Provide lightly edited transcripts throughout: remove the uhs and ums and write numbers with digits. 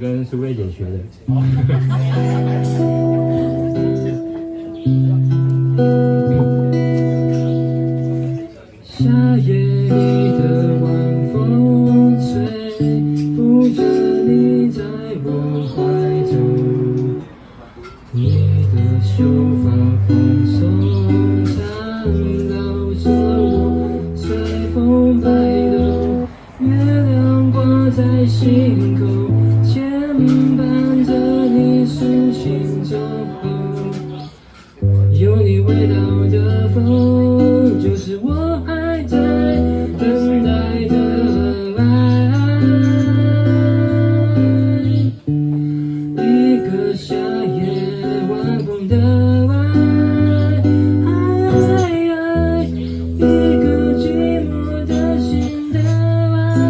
跟苏菲姐学的。夏夜里的晚风吹，拂着你在我怀中，你的秀发蓬松，缠绕着我随风摆动，月亮挂在心口，牵绊着你抒情中，有你味道的风，就是我还在等待的爱。一个夏夜晚风的爱，一个寂寞的心的爱，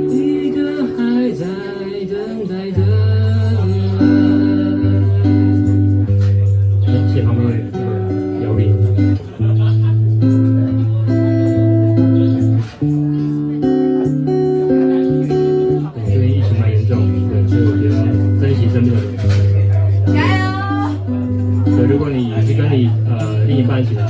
一个还在等待的爱。谢谢旁边的摇铃。最近疫情蛮严重的，所以我觉得珍惜身边的人。加油！对，如果你是跟你另一半一起的。